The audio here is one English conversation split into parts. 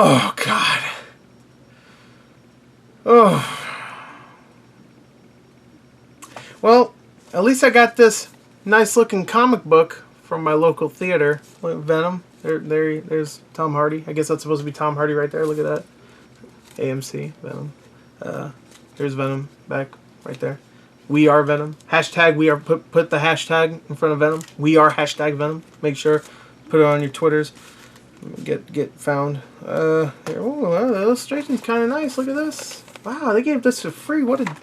Oh, God. Oh. Well, at least I got this nice looking comic book from my local theater. Look, Venom. There's Tom Hardy. I guess that's supposed to be Tom Hardy right there. Look at that. AMC. Venom. There's Venom back right there. We are Venom. Hashtag we are. Put the hashtag in front of Venom. We are hashtag Venom. Make sure. Put it on your Twitters. Get found. Here. Oh, the illustration's kind of nice. Look at this. Wow, they gave this for free. What a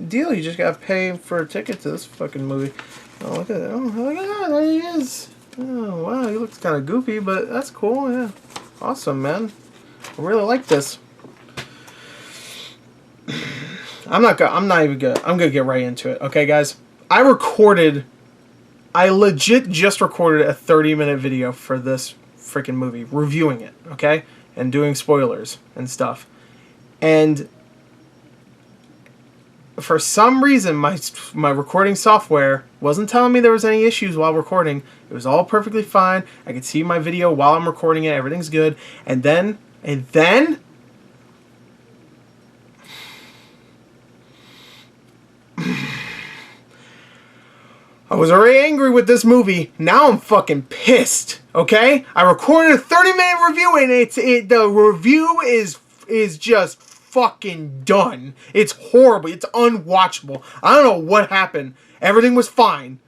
deal. You just gotta pay for a ticket to this fucking movie. Oh, look at that. Oh, look at that. There he is. Oh, wow. He looks kind of goofy, but that's cool. Yeah. Awesome, man. I really like this. I'm not even good. I'm gonna get right into it. Okay, guys. I legit just recorded a 30-minute video for this freaking movie, reviewing it, okay? And doing spoilers and stuff. And for some reason, my recording software wasn't telling me there was any issues while recording. It was all perfectly fine. I could see my video while I'm recording it. Everything's good. And then I was already angry with this movie. Now I'm fucking pissed. Okay? I recorded a 30-minute review and the review is just fucking done. It's horrible. It's unwatchable. I don't know what happened. Everything was fine.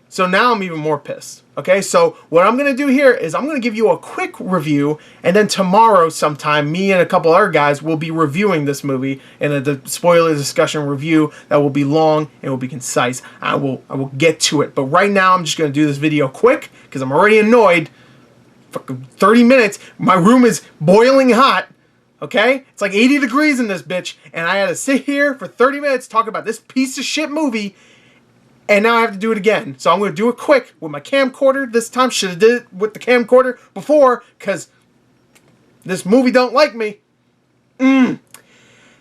So now I'm even more pissed. Okay? So what I'm going to do here is I'm going to give you a quick review, and then tomorrow sometime me and a couple other guys will be reviewing this movie in a spoiler discussion review that will be long and will be concise. I will get to it. But right now I'm just going to do this video quick because I'm already annoyed. Fucking 30 minutes. My room is boiling hot. Okay? It's like 80 degrees in this bitch, and I had to sit here for 30 minutes talking about this piece of shit movie. And now I have to do it again. So I'm going to do it quick with my camcorder. This time should have did it with the camcorder before, because this movie don't like me.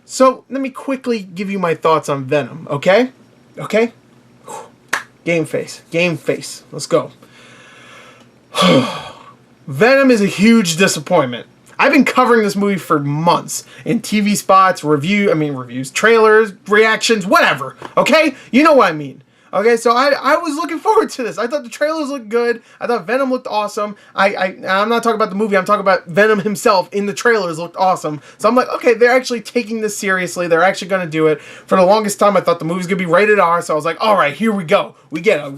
So let me quickly give you my thoughts on Venom, okay? Okay? Game face. Game face. Let's go. Venom is a huge disappointment. I've been covering this movie for months in TV spots, reviews, trailers, reactions, whatever. Okay? You know what I mean. Okay, so I was looking forward to this. I thought the trailers looked good. I thought Venom looked awesome. I'm not talking about the movie. I'm talking about Venom himself in the trailers looked awesome. So I'm like, okay, they're actually taking this seriously. They're actually going to do it. For the longest time, I thought the movie's going to be rated R. So I was like, all right, here we go. We get a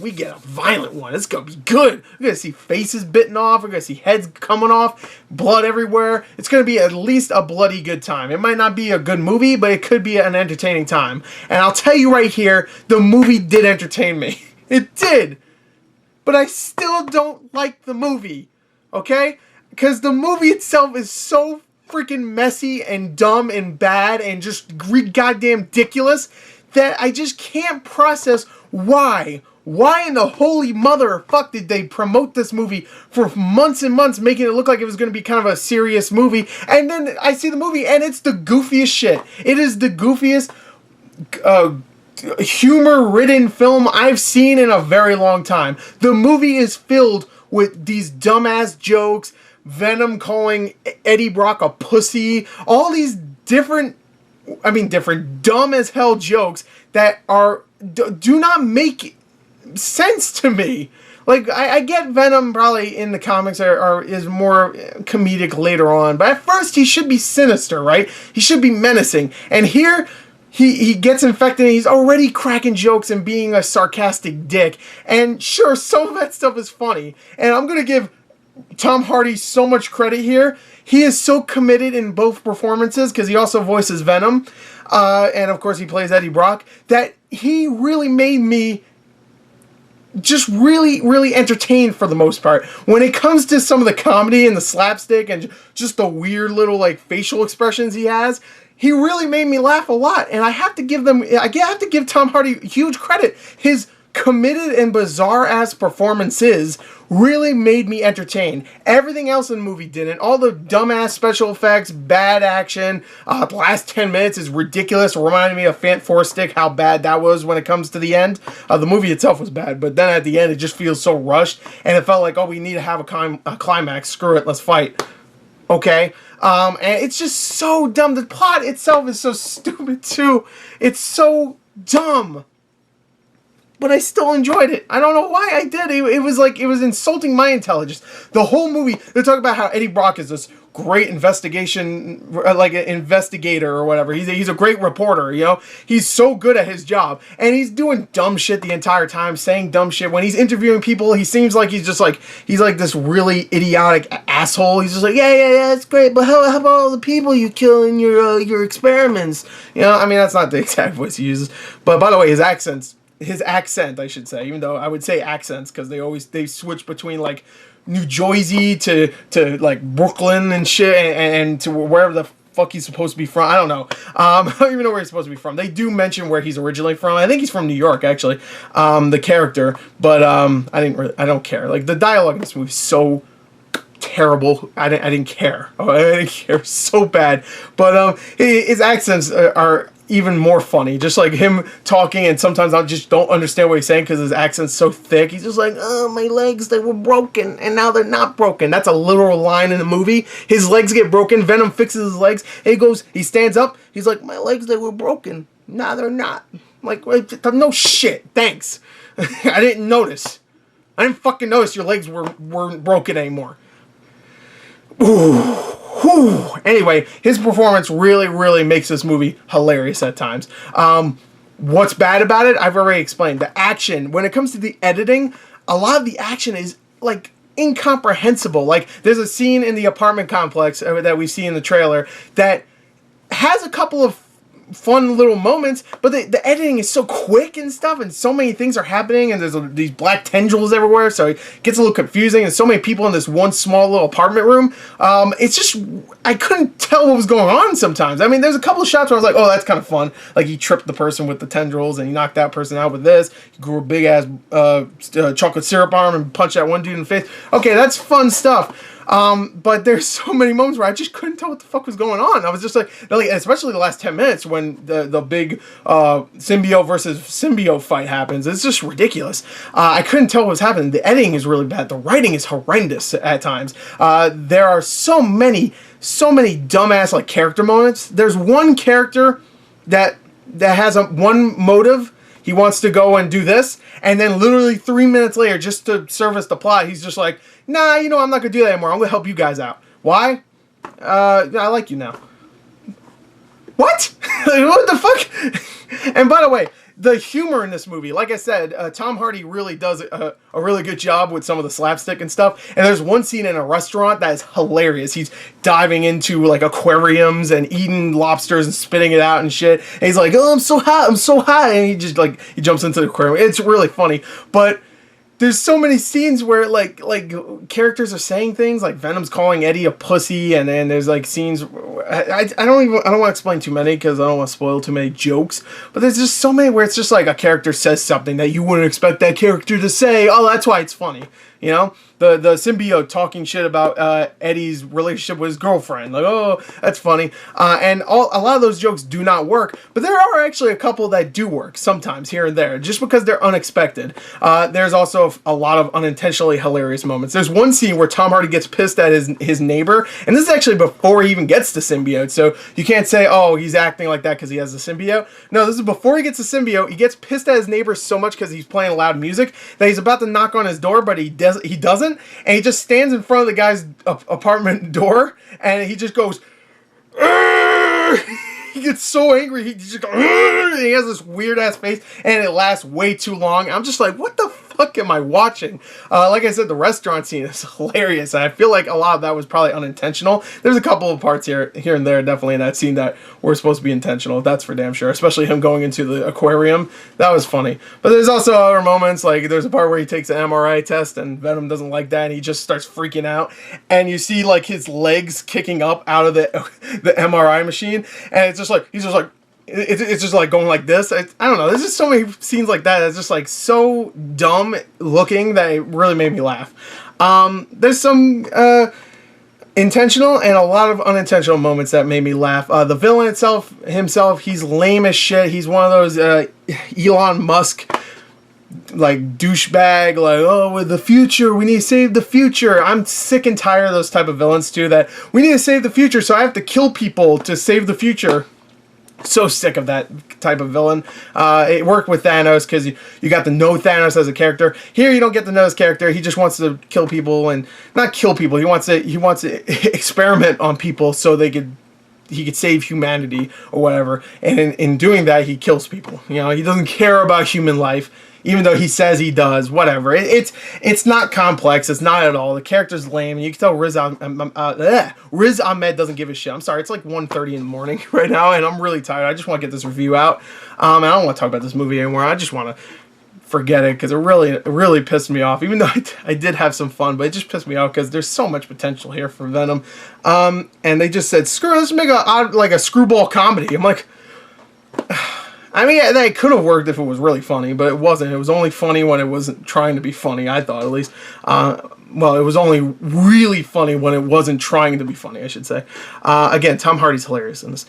violent one. It's going to be good. We're going to see faces bitten off. We're going to see heads coming off. Blood everywhere. It's going to be at least a bloody good time. It might not be a good movie, but it could be an entertaining time. And I'll tell you right here, the movie did entertain me. It did. But I still don't like the movie. Okay? Because the movie itself is so freaking messy and dumb and bad and just goddamn ridiculous that I just can't process why. Why in the holy motherfuck did they promote this movie for months and months, making it look like it was going to be kind of a serious movie, and then I see the movie and it's the goofiest shit. It is the goofiest humor-ridden film I've seen in a very long time. The movie is filled with these dumbass jokes, Venom calling Eddie Brock a pussy, all these different dumb as hell jokes that do not make sense to me. Like, I get Venom probably in the comics is more comedic later on, but at first he should be sinister, right? He should be menacing. And here, he gets infected and he's already cracking jokes and being a sarcastic dick. And sure, some of that stuff is funny. And I'm going to give Tom Hardy so much credit here. He is so committed in both performances, because he also voices Venom. And of course he plays Eddie Brock. That he really made me just really, really entertained for the most part. When it comes to some of the comedy and the slapstick and just the weird little like facial expressions he has, he really made me laugh a lot. And I have to give Tom Hardy huge credit. His committed and bizarre-ass performances really made me entertained. Everything else in the movie didn't. All the dumbass special effects, bad action, the last 10 minutes is ridiculous. It reminded me of Fant Four Stick, how bad that was when it comes to the end. The movie itself was bad, but then at the end it just feels so rushed, and it felt like, oh, we need to have a climax. Screw it, let's fight. Okay? And it's just so dumb. The plot itself is so stupid too. It's so dumb. But I still enjoyed it. I don't know why I did. It was like, it was insulting my intelligence. The whole movie, they're talking about how Eddie Brock is this great investigation, like an investigator or whatever. He's a great reporter, you know? He's so good at his job. And he's doing dumb shit the entire time, saying dumb shit. When he's interviewing people, he seems like he's like this really idiotic asshole. He's just like, yeah, it's great, but how about all the people you kill in your experiments? You know, I mean, that's not the exact voice he uses. But by the way, his accent, I should say, even though I would say accents because they switch between like New Jersey to like Brooklyn and shit and to wherever the fuck he's supposed to be from. I don't know. I don't even know where he's supposed to be from. They do mention where he's originally from. I think he's from New York actually, the character, but I don't care. Like the dialogue in this movie is so terrible. I didn't care. I didn't care so bad. But his accents are even more funny. Just like him talking, and sometimes I just don't understand what he's saying because his accent's so thick. He's just like, oh, my legs, they were broken, and now they're not broken. That's a literal line in the movie. His legs get broken. Venom fixes his legs. And he stands up. He's like, my legs, they were broken. Now they're not. I'm like, no shit. Thanks. I didn't notice. I didn't fucking notice your legs weren't broken anymore. Ooh. Whew. Anyway, his performance really makes this movie hilarious at times. What's bad about it, I've already explained. The action, when it comes to the editing, a lot of the action is like incomprehensible. Like there's a scene in the apartment complex that we see in the trailer that has a couple of fun little moments, but the editing is so quick and stuff, and so many things are happening, and there's these black tendrils everywhere, so it gets a little confusing, and so many people in this one small little apartment room. It's just, I couldn't tell what was going on sometimes. I mean, there's a couple of shots where I was like, oh, that's kind of fun. Like, he tripped the person with the tendrils, and he knocked that person out with this. He grew a big-ass chocolate syrup arm and punched that one dude in the face. Okay, that's fun stuff. But there's so many moments where I just couldn't tell what the fuck was going on. I was just like especially the last 10 minutes when the big symbiote versus symbiote fight happens. It's just ridiculous. I couldn't tell what was happening. The editing is really bad. The writing is horrendous at times. There are so many dumbass like character moments. There's one character that has one motive. He wants to go and do this, and then literally 3 minutes later, just to service the plot, he's just like, nah, I'm not going to do that anymore. I'm going to help you guys out. Why? I like you now. What? What the fuck? And by the way, the humor in this movie, like I said, Tom Hardy really does a really good job with some of the slapstick and stuff. And there's one scene in a restaurant that is hilarious. He's diving into like aquariums and eating lobsters and spitting it out and shit. And he's like, oh, I'm so hot. And he just like, he jumps into the aquarium. It's really funny. But there's so many scenes where like characters are saying things like Venom's calling Eddie a pussy, and then there's like scenes I don't want to explain too many because I don't want to spoil too many jokes, but there's just so many where it's just like a character says something that you wouldn't expect that character to say. Oh, that's why it's funny. You know, the symbiote talking shit about Eddie's relationship with his girlfriend. Like, oh, that's funny. And a lot of those jokes do not work, but there are actually a couple that do work sometimes here and there, just because they're unexpected. There's also a lot of unintentionally hilarious moments. There's one scene where Tom Hardy gets pissed at his neighbor, and this is actually before he even gets the symbiote, so you can't say, oh, he's acting like that because he has the symbiote. No, this is before he gets the symbiote. He gets pissed at his neighbor so much because he's playing loud music that he's about to knock on his door, but he doesn't, and he just stands in front of the guy's apartment door, and he just goes, he gets so angry, he just goes, and he has this weird ass face, and it lasts way too long. I'm just like, what the fuck am I watching? Like I said, the restaurant scene is hilarious, and I feel like a lot of that was probably unintentional. There's a couple of parts here and there definitely in that scene that were supposed to be intentional, that's for damn sure, especially him going into the aquarium. That was funny. But there's also other moments, like there's a part where he takes an MRI test and Venom doesn't like that, and he just starts freaking out, and you see like his legs kicking up out of the MRI machine, and it's just like, he's just like, it's just like going like this. I don't know. There's just so many scenes like that. It's just like so dumb looking that it really made me laugh. There's some intentional and a lot of unintentional moments that made me laugh. The villain himself, he's lame as shit. He's one of those Elon Musk like douchebag, like, oh, with the future, we need to save the future. I'm sick and tired of those type of villains too, that we need to save the future, so I have to kill people to save the future. So sick of that type of villain. It worked with Thanos because you got to know Thanos as a character. Here you don't get to know his character. He just wants to kill people, and not kill people. He wants to experiment on people so he could save humanity or whatever. And in doing that, he kills people. You know, he doesn't care about human life, even though he says he does. Whatever. It's not complex. It's not at all. The character's lame. And you can tell Riz Ahmed doesn't give a shit. I'm sorry. It's like 1:30 in the morning right now, and I'm really tired. I just want to get this review out. And I don't want to talk about this movie anymore. I just want to forget it because it really pissed me off. Even though I did have some fun, but it just pissed me off because there's so much potential here for Venom. And they just said, screw it, let's make a screwball comedy. I'm like, I mean, that could have worked if it was really funny, but it wasn't. It was only funny when it wasn't trying to be funny, I thought, at least. Well, it was only really funny when it wasn't trying to be funny, I should say. Again, Tom Hardy's hilarious in this.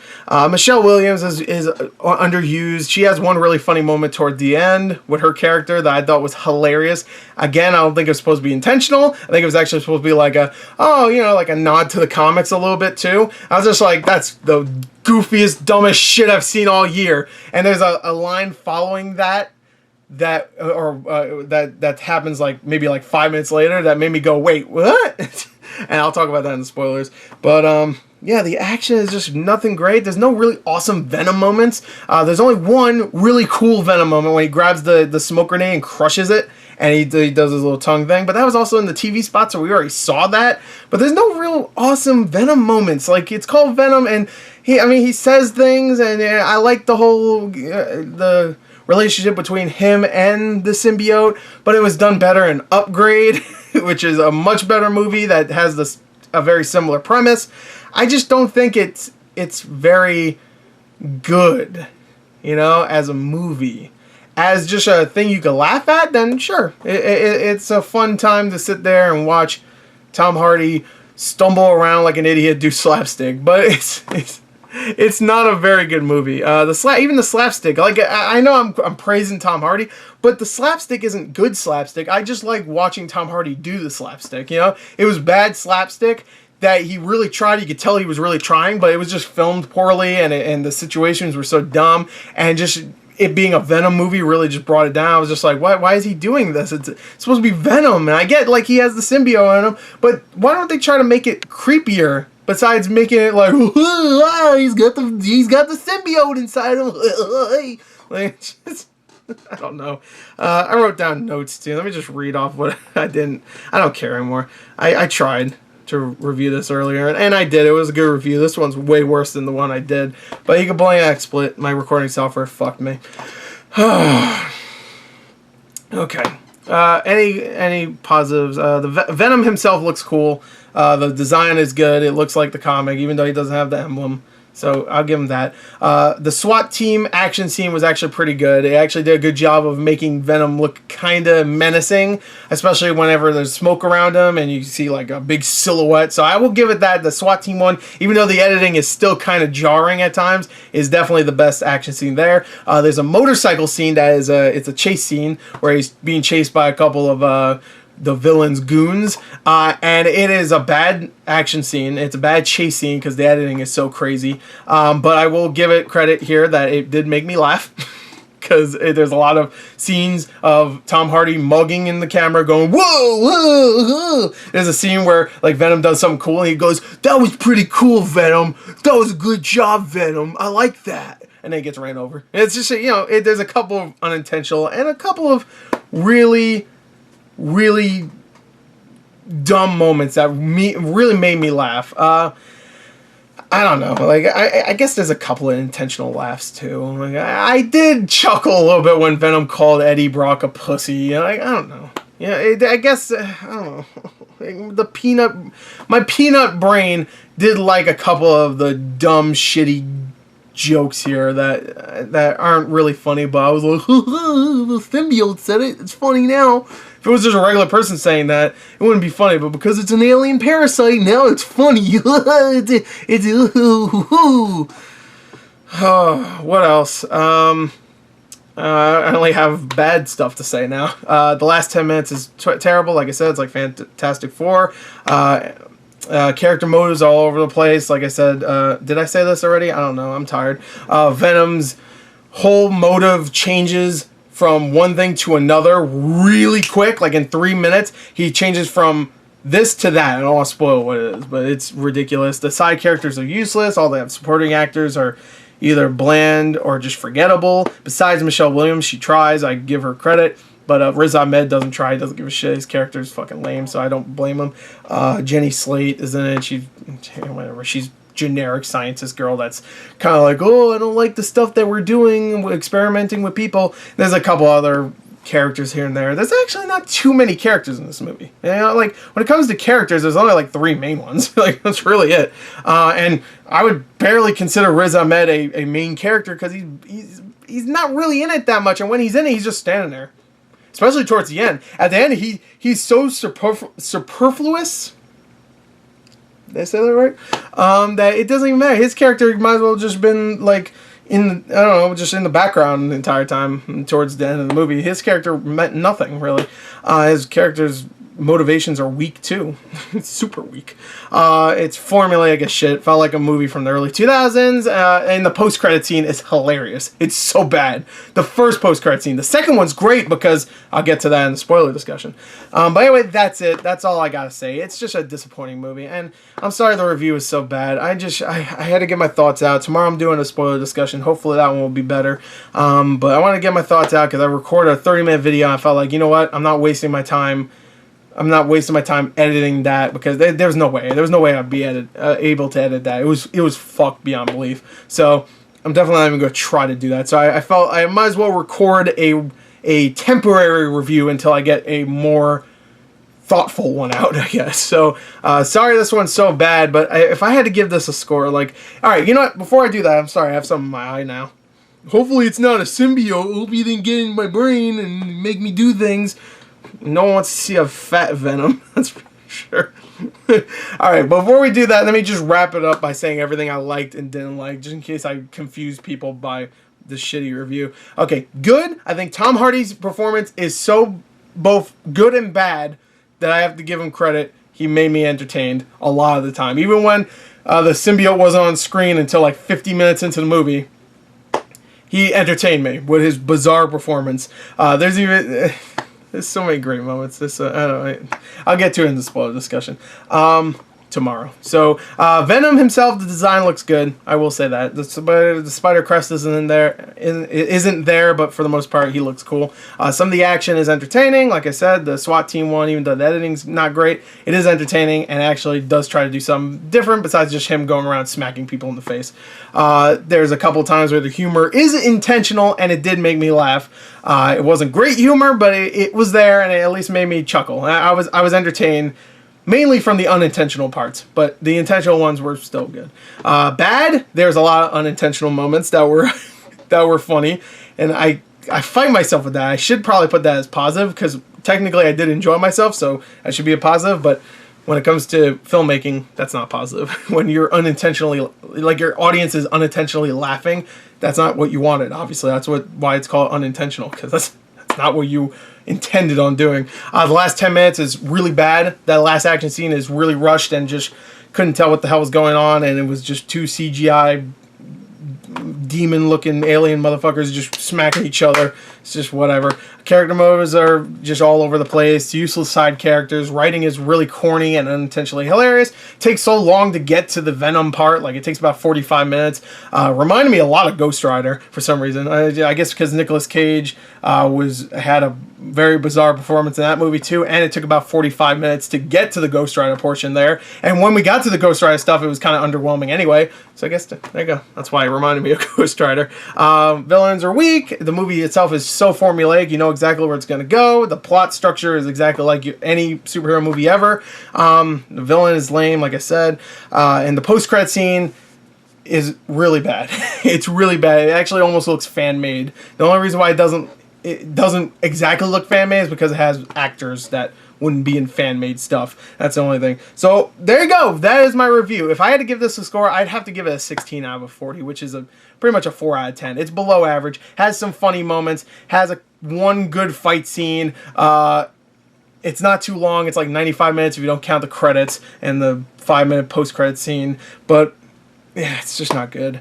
Michelle Williams is underused. She has one really funny moment toward the end with her character that I thought was hilarious. Again, I don't think it was supposed to be intentional. I think it was actually supposed to be like like a nod to the comics a little bit too. I was just like, that's the goofiest, dumbest shit I've seen all year. And there's a line following that happens like maybe like 5 minutes later that made me go, wait, what? And I'll talk about that in the spoilers. But yeah, the action is just nothing great. There's no really awesome Venom moments. There's only one really cool Venom moment when he grabs the smoke grenade and crushes it, and he does his little tongue thing. But that was also in the TV spot, so we already saw that. But there's no real awesome Venom moments. Like, it's called Venom, and he says things, and I like the whole the relationship between him and the symbiote, but it was done better in Upgrade, which is a much better movie that has a very similar premise. I just don't think it's very good, as a movie. As just a thing you can laugh at, then sure. It's a fun time to sit there and watch Tom Hardy stumble around like an idiot, do slapstick, but it's not a very good movie. Even the slapstick, like, I know I'm praising Tom Hardy, but the slapstick isn't good slapstick. I just like watching Tom Hardy do the slapstick. It was bad slapstick that he really tried. You could tell he was really trying, but it was just filmed poorly, and the situations were so dumb, and just it being a Venom movie really just brought it down. I was just like, why is he doing this? It's supposed to be Venom, and I get like he has the symbiote in him, but why don't they try to make it creepier? Besides making it like, he's got the symbiote inside him. Like, just, I don't know. I wrote down notes too. Let me just read off what I didn't. I don't care anymore. I tried to review this earlier, and I did. It was a good review. This one's way worse than the one I did. But you can blame XSplit. My recording software fucked me. Okay. Any positives? The Venom himself looks cool. The design is good. It looks like the comic, even though he doesn't have the emblem. So I'll give him that. The SWAT team action scene was actually pretty good. It actually did a good job of making Venom look kind of menacing, especially whenever there's smoke around him and you see like a big silhouette. So I will give it that. The SWAT team one, even though the editing is still kind of jarring at times, is definitely the best action scene there. There's a motorcycle scene that is it's a chase scene where he's being chased by a couple of the villain's goons, and it is a bad action scene. It's a bad chase scene because the editing is so crazy, but I will give it credit here that it did make me laugh because there's a lot of scenes of Tom Hardy mugging in the camera going, whoa, whoa, whoa. There's a scene where like Venom does something cool and he goes, that was pretty cool, Venom. That was a good job, Venom. I like that. And then he gets ran over. It's just, there's a couple of unintentional and a couple of really dumb moments that really made me laugh. I don't know. Like, I guess there's a couple of intentional laughs too. Like, I did chuckle a little bit when Venom called Eddie Brock a pussy. I don't know. Yeah, I guess I don't know. My peanut brain did like a couple of the dumb, shitty jokes here that aren't really funny. But I was like, the symbiote said it. It's funny now. If it was just a regular person saying that, it wouldn't be funny. But because it's an alien parasite, now it's funny. What else? I only have bad stuff to say now. The last 10 minutes is terrible. Like I said, it's like Fantastic Four. Character motives all over the place. Like I said, did I say this already? I don't know. I'm tired. Venom's whole motive changes from one thing to another really quick. Like in 3 minutes, he changes from this to that. I don't want to spoil what it is, but it's ridiculous. The side characters are useless. All the supporting actors are either bland or just forgettable. Besides Michelle Williams, she tries. I give her credit. But Riz Ahmed doesn't try. He doesn't give a shit. His character is fucking lame, so I don't blame him. Jenny Slate is in it. She's generic scientist girl that's kind of like, oh, I don't like the stuff that we're doing, experimenting with people. There's a couple other characters here and there. There's actually not too many characters in this movie. You know, like when it comes to characters, there's only like 3 main ones. Like that's really it. And I would barely consider Riz Ahmed a main character because he's not really in it that much. And when he's in it, he's just standing there. Especially towards the end. At the end, he's so superfluous. Did I say that right? That it doesn't even matter. His character might as well just been like just in the background the entire time towards the end of the movie. His character meant nothing really. His character's motivations are weak too. It's super weak. It's formulaic as shit. Felt like a movie from the early 2000s. And the post-credit scene is hilarious. It's so bad. The first post-credit scene. The second one's great because I'll get to that in the spoiler discussion. But anyway, that's it. That's all I gotta say. It's just a disappointing movie. And I'm sorry the review is so bad. I had to get my thoughts out. Tomorrow I'm doing a spoiler discussion. Hopefully that one will be better. But I want to get my thoughts out because I recorded a 30-minute video. And I felt like, you know what? I'm not wasting my time editing that because there's no way I'd be able to edit that. It was fucked beyond belief. So I'm definitely not even going to try to do that. So I felt I might as well record a temporary review until I get a more thoughtful one out, I guess. So sorry this one's so bad, but if I had to give this a score, like, all right, you know what? Before I do that, I'm sorry, I have something in my eye now. Hopefully it's not a symbiote. Hope you didn't get in my brain and make me do things. No one wants to see a fat Venom, that's for sure. Alright, before we do that, let me just wrap it up by saying everything I liked and didn't like, just in case I confused people by this shitty review. Okay, good. I think Tom Hardy's performance is so both good and bad that I have to give him credit. He made me entertained a lot of the time. Even when the symbiote wasn't on screen until like 50 minutes into the movie, he entertained me with his bizarre performance. There's so many great moments. I'll get to it in the spoiler discussion tomorrow. So Venom himself, the design looks good. I will say that the spider crest isn't there, but for the most part he looks cool. Some of the action is entertaining. Like I said, the SWAT team one, even though the editing's not great, it is entertaining and actually does try to do something different besides just him going around smacking people in the face. There's a couple times where the humor is intentional and it did make me laugh. It wasn't great humor, but it was there and it at least made me chuckle. I was entertained. Mainly from the unintentional parts, but the intentional ones were still good. Bad, there's a lot of unintentional moments that were that were funny, and I fight myself with that. I should probably put that as positive because technically I did enjoy myself, so that should be a positive. But when it comes to filmmaking, that's not positive. When you're unintentionally, like your audience is unintentionally laughing, that's not what you wanted. Obviously, that's why it's called unintentional, because that's not what you intended on doing. The last 10 minutes is really bad. That last action scene is really rushed and just couldn't tell what the hell was going on, and it was just 2 CGI demon-looking alien motherfuckers just smacking each other. It's just whatever. Character motives are just all over the place. Useless side characters. Writing is really corny and unintentionally hilarious. Takes so long to get to the Venom part. Like, it takes about 45 minutes. Reminded me a lot of Ghost Rider for some reason. I guess because Nicolas Cage had a very bizarre performance in that movie too, and it took about 45 minutes to get to the Ghost Rider portion there. And when we got to the Ghost Rider stuff, it was kind of underwhelming anyway. So I guess there you go. That's why it reminded me of Ghost Rider. Villains are weak. The movie itself is so formulaic. You know exactly where it's going to go. The plot structure is exactly like any superhero movie ever. The villain is lame, like I said. And the post-credit scene is really bad. It's really bad. It actually almost looks fan-made. The only reason why it doesn't exactly look fan-made is because it has actors that wouldn't be in fan-made stuff. That's the only thing. So there you go. That is my review. If I had to give this a score, I'd have to give it a 16 out of 40, which is pretty much a 4 out of 10. It's below average. Has some funny moments. Has one good fight scene. It's not too long. It's like 95 minutes if you don't count the credits and the 5-minute post-credit scene. But yeah, it's just not good.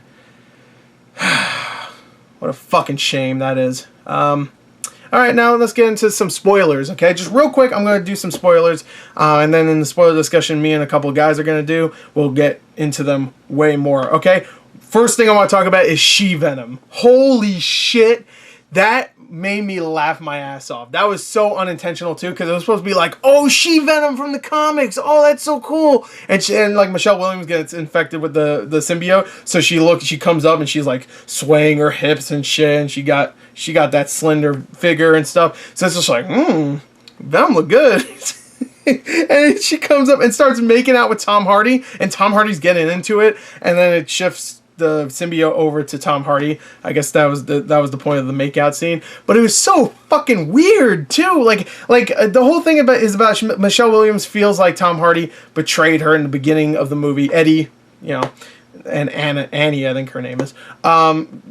What a fucking shame that is. Alright, now let's get into some spoilers, okay? Just real quick, I'm going to do some spoilers. And then in the spoiler discussion me and a couple of guys are going to do, we'll get into them way more, okay? First thing I want to talk about is She-Venom. Holy shit. That made me laugh my ass off. That was so unintentional too, because it was supposed to be like, oh, She-Venom from the comics. Oh, that's so cool. And like Michelle Williams gets infected with the symbiote, so she comes up and she's like swaying her hips and shit, and she got that slender figure and stuff. So it's just like, Venom look good. And she comes up and starts making out with Tom Hardy, and Tom Hardy's getting into it, and then it shifts the symbiote over to Tom Hardy. I guess that was the point of the makeout scene. But it was so fucking weird too. Like the whole thing is about Michelle Williams feels like Tom Hardy betrayed her in the beginning of the movie. Eddie, and Annie, I think her name is,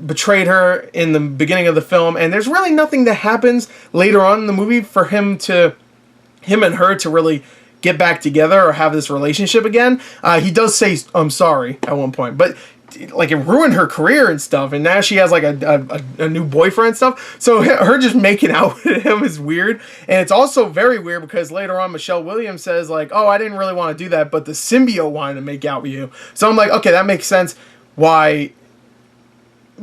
betrayed her in the beginning of the film, and there's really nothing that happens later on in the movie for him and her to really get back together or have this relationship again. He does say, I'm sorry at one point, but like it ruined her career and stuff, and now she has like a new boyfriend and stuff. So her just making out with him is weird, and it's also very weird because later on Michelle Williams says like, oh, I didn't really want to do that, but the symbiote wanted to make out with you. So I'm like, okay, that makes sense. Why?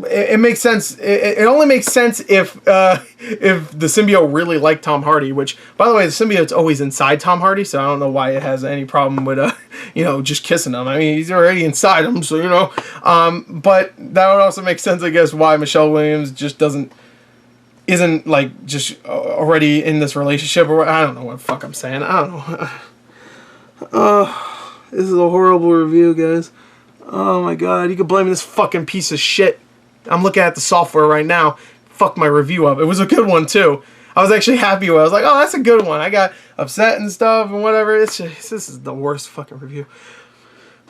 It makes sense. It only makes sense if the symbiote really liked Tom Hardy, which, by the way, the symbiote's always inside Tom Hardy, so I don't know why it has any problem with just kissing him. I mean, he's already inside him, so but that would also make sense, I guess, why Michelle Williams just isn't like just already in this relationship, or I don't know what the fuck I'm saying. I don't know. This is a horrible review, guys. Oh my god, you could blame this fucking piece of shit. I'm looking at the software right now. Fuck my review up. It was a good one too. I was actually happy with it. I was like, oh, that's a good one. I got upset and stuff and whatever. This is the worst fucking review.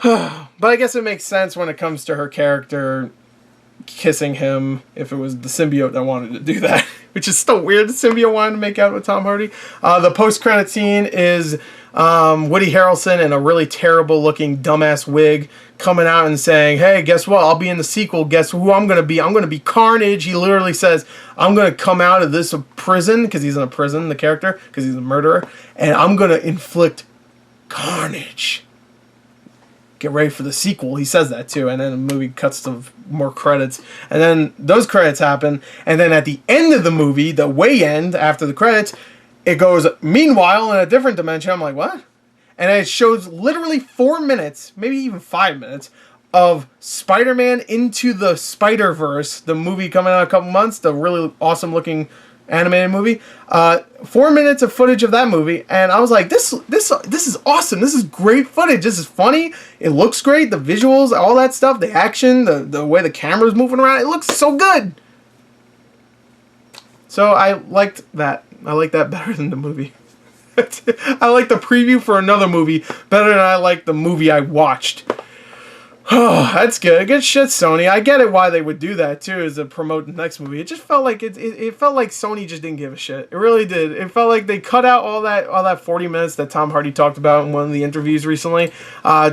But I guess it makes sense when it comes to her character kissing him if it was the symbiote that wanted to do that. Which is still weird. The symbiote wanted to make out with Tom Hardy. The post-credit scene is Woody Harrelson in a really terrible looking dumbass wig coming out and saying, hey, guess what? I'll be in the sequel. Guess who I'm going to be? I'm going to be Carnage. He literally says, I'm going to come out of this prison, because he's in a prison, the character, because he's a murderer, and I'm going to inflict carnage. Get ready for the sequel. He says that too, and then the movie cuts to more credits, and then those credits happen, and then at the end of the movie, the way end, after the credits, it goes, meanwhile, in a different dimension. I'm like, what? And it shows literally 4 minutes, maybe even 5 minutes, of Spider-Man Into the Spider-Verse, the movie coming out in a couple months, the really awesome looking animated movie. 4 minutes of footage of that movie, and I was like, this is awesome. This is great footage. This is funny. It looks great. The visuals, all that stuff, the action, the way the camera's moving around, it looks so good. So I liked that. I like that better than the movie. I like the preview for another movie better than I like the movie I watched. Oh, that's good. Good shit, Sony. I get it why they would do that too, is to promote the next movie. It just felt like it felt like Sony just didn't give a shit. It really did. It felt like they cut out all that 40 minutes that Tom Hardy talked about in one of the interviews recently,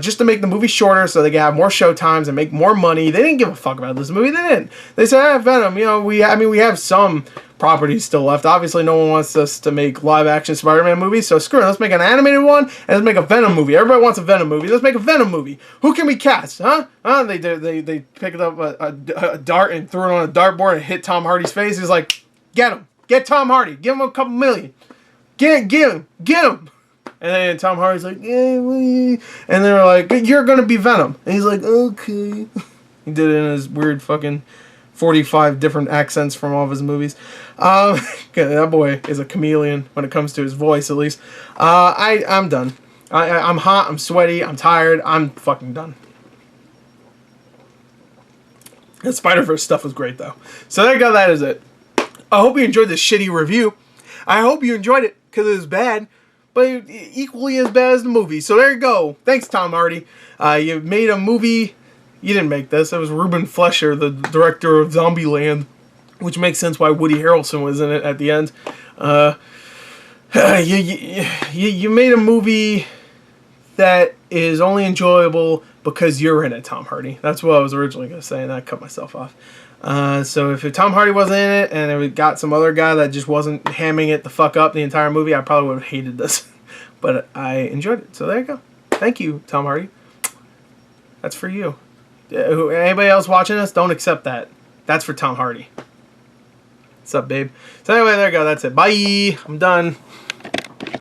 just to make the movie shorter so they could have more show times and make more money. They didn't give a fuck about this movie. They didn't. They said, Venom, we have some properties still left. Obviously, no one wants us to make live-action Spider-Man movies, so screw it. Let's make an animated one, and let's make a Venom movie. Everybody wants a Venom movie. Let's make a Venom movie. Who can we cast, huh? They picked up a dart and threw it on a dartboard and hit Tom Hardy's face. He's like, get him. Get Tom Hardy. Give him a couple million. Get him. And then Tom Hardy's like, yeah, and they were like, you're going to be Venom. And he's like, okay. He did it in his weird fucking 45 different accents from all of his movies. That boy is a chameleon when it comes to his voice, at least. I'm done. I'm hot, I'm sweaty, I'm tired, I'm fucking done. The Spider-Verse stuff was great, though. So there you go, that is it. I hope you enjoyed this shitty review. I hope you enjoyed it, because it was bad. but equally as bad as the movie. So there you go. Thanks, Tom Hardy. You made a movie. You didn't make this. It was Ruben Fleischer, the director of Zombieland, which makes sense why Woody Harrelson was in it at the end. You made a movie that is only enjoyable because you're in it, Tom Hardy. That's what I was originally going to say, and I cut myself off. So if Tom Hardy wasn't in it, and it got some other guy that just wasn't hamming it the fuck up the entire movie, I probably would have hated this. But I enjoyed it. So there you go. Thank you, Tom Hardy. That's for you. Anybody else watching this, don't accept that. That's for Tom Hardy. What's up, babe? So anyway, there you go. That's it. Bye. I'm done.